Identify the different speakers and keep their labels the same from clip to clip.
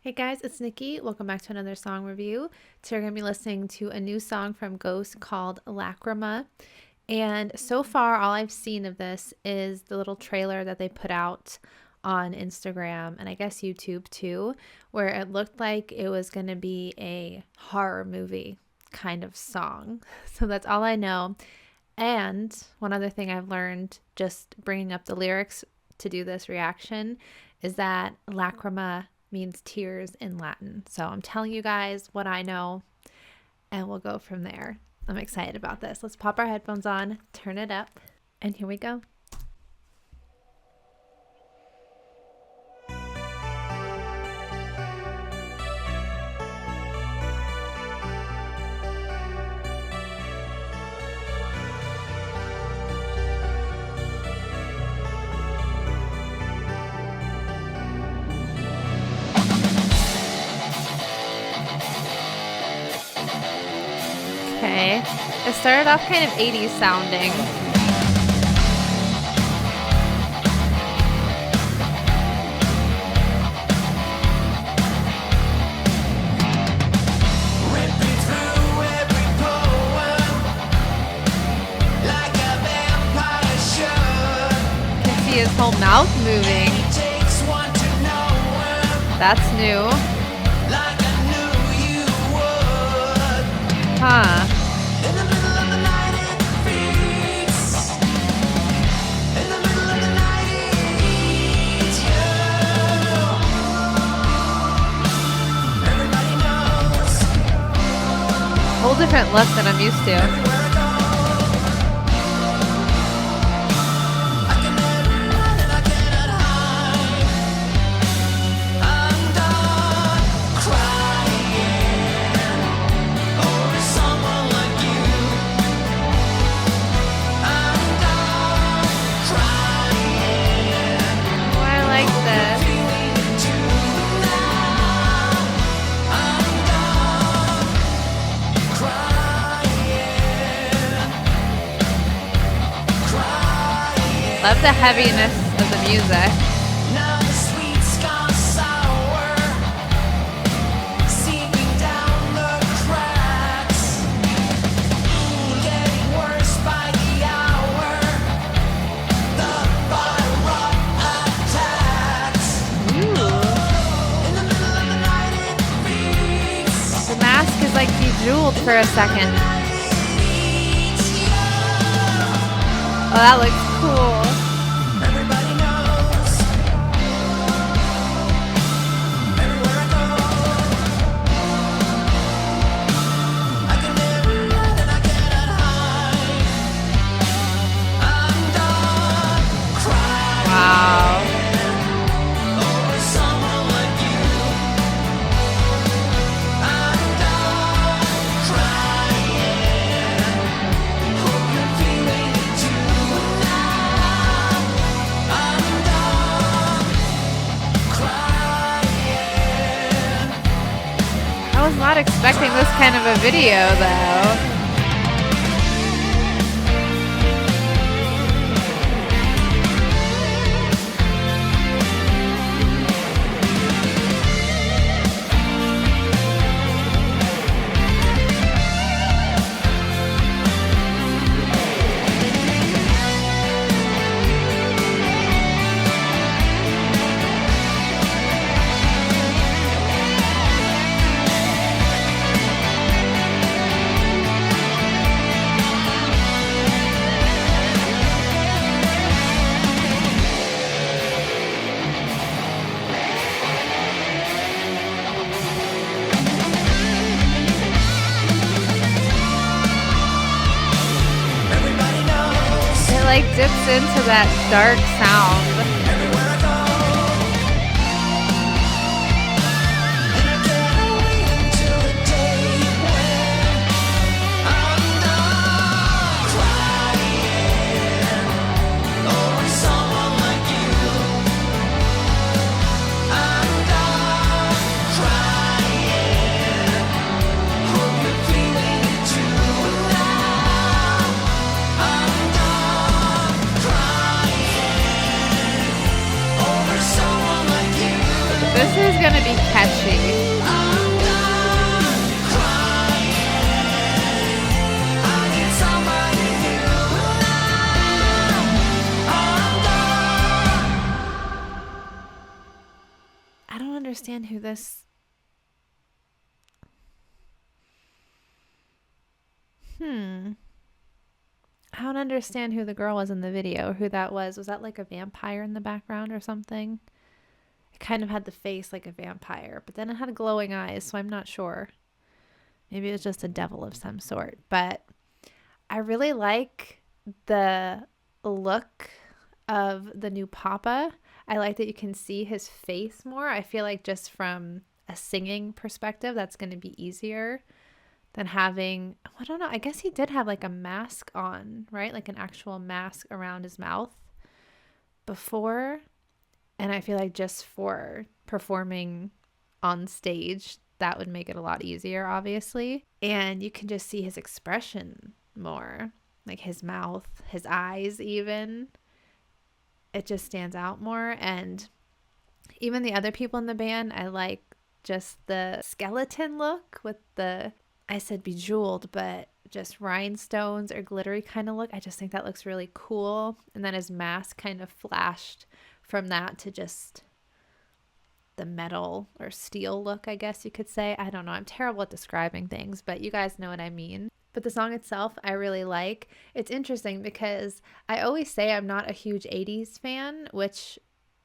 Speaker 1: Hey guys, it's Nikki. Welcome back to another song review. Today we're going to be listening to a new song from Ghost called Lachryma. And so far, all I've seen of this is the little trailer that they put out on Instagram and I guess YouTube too, where it looked like it was going to be a horror movie kind of song. So that's all I know. And one other thing I've learned just bringing up the lyrics to do this reaction is that Lachryma means tears in Latin. So I'm telling you guys what I know and we'll go from there. I'm excited about this. Let's pop our headphones on, turn it up, and here we go. Okay, it started off kind of 80s sounding. You can see his whole mouth moving. That's new. Huh. Whole different look than I'm used to. Love the heaviness of the music. Now the sweet scar sour, seeping down the cracks, getting worse by the hour. The viral attacks. Ooh. In the middle of the night it beats. The mask is like bejeweled for a second. Oh, that looks cool. Everybody knows. Everywhere I go, I can never run and I cannot hide. I'm done crying. Wow. Over someone like you. I'm done crying. Hope you're feeling it too. I was not expecting this kind of a video though. Like dips into that dark sound. understand who this... I don't understand who the girl was in the video, or who that was. Was that like a vampire in the background or something? It kind of had the face like a vampire, but then it had glowing eyes, so I'm not sure. Maybe it was just a devil of some sort. But I really like the look of the new Papa. I like that you can see his face more. I feel like just from a singing perspective, that's going to be easier than having, I don't know, I guess he did have like a mask on, right? Like an actual mask around his mouth before. And I feel like just for performing on stage, that would make it a lot easier, obviously. And you can just see his expression more, like his mouth, his eyes even. It just stands out more. And even the other people in the band, I like just the skeleton look with the, I said bejeweled, but just rhinestones or glittery kind of look. I just think that looks really cool. And then his mask kind of flashed from that to just the metal or steel look, I guess you could say. I don't know. I'm terrible at describing things, but you guys know what I mean. But the song itself, I really like. It's interesting because I always say I'm not a huge 80s fan, which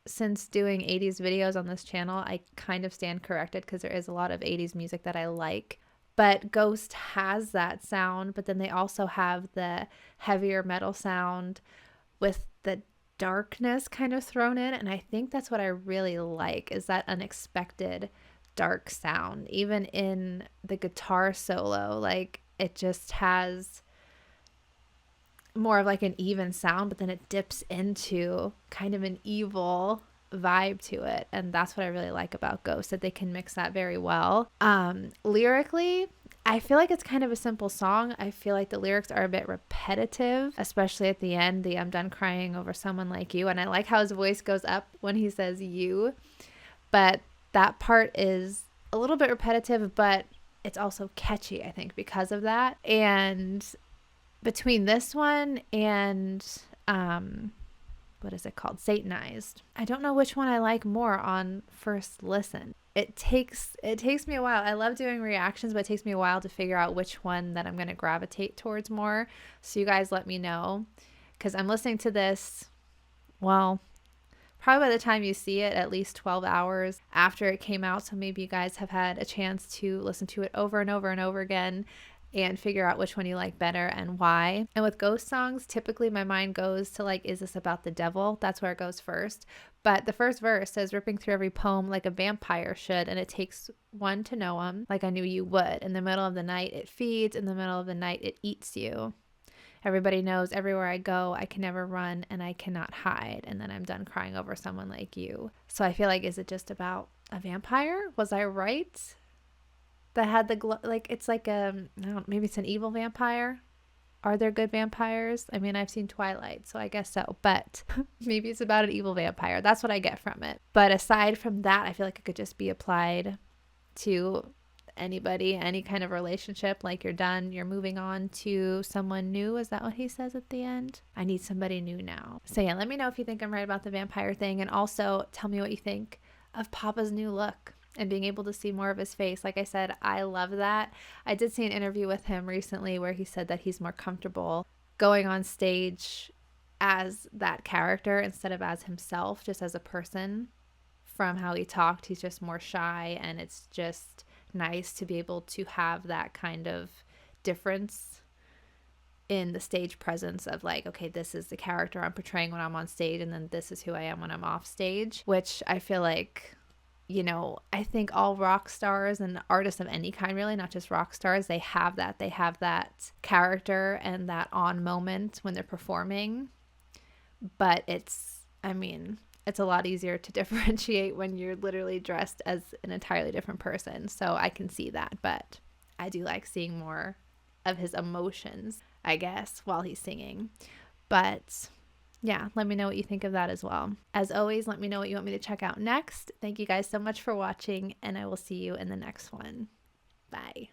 Speaker 1: since doing 80s videos on this channel, I kind of stand corrected because there is a lot of 80s music that I like. But Ghost has that sound, but then they also have the heavier metal sound with the darkness kind of thrown in. And I think that's what I really like, is that unexpected dark sound. Even in the guitar solo, like it just has more of like an even sound, but then it dips into kind of an evil vibe to it, and that's what I really like about Ghost, that they can mix that very well. Lyrically, I feel like it's kind of a simple song. I feel like the lyrics are a bit repetitive, especially at the end, the "I'm done crying over someone like you," and I like how his voice goes up when he says you, but that part is a little bit repetitive, but it's also catchy, I think, because of that. And between this one and what is it called? Satanized. I don't know which one I like more on first listen. It takes me a while. I love doing reactions, but it takes me a while to figure out which one that I'm going to gravitate towards more. So you guys let me know, because I'm listening to this, well, probably by the time you see it, at least 12 hours after it came out. So maybe you guys have had a chance to listen to it over and over and over again and figure out which one you like better and why. And with Ghost songs, typically my mind goes to like, is this about the devil? That's where it goes first. But the first verse says, ripping through every poem like a vampire should, and it takes one to know him, like I knew you would. In the middle of the night, it feeds. In the middle of the night, it eats you. Everybody knows everywhere I go, I can never run and I cannot hide. And then I'm done crying over someone like you. So I feel like, is it just about a vampire? Was I right? That had the like, it's like I don't know, maybe it's an evil vampire. Are there good vampires? I mean, I've seen Twilight, so I guess so, but maybe it's about an evil vampire. That's what I get from it. But aside from that, I feel like it could just be applied to anybody, any kind of relationship. Like, you're done, you're moving on to someone new. Is that what he says at the end? I need somebody new now. So yeah, let me know if you think I'm right about the vampire thing, and also tell me what you think of Papa's new look and being able to see more of his face. Like I said, I love that. I did see an interview with him recently where he said that he's more comfortable going on stage as that character instead of as himself, just as a person. From how he talked, he's just more shy, and it's just nice to be able to have that kind of difference in the stage presence of like, okay, this is the character I'm portraying when I'm on stage, and then this is who I am when I'm off stage, which I feel like, you know, I think all rock stars and artists of any kind, really, not just rock stars, they have that character and that on moment when they're performing. But it's a lot easier to differentiate when you're literally dressed as an entirely different person. So I can see that, but I do like seeing more of his emotions, I guess, while he's singing. But yeah, let me know what you think of that as well. As always, let me know what you want me to check out next. Thank you guys so much for watching, and I will see you in the next one. Bye.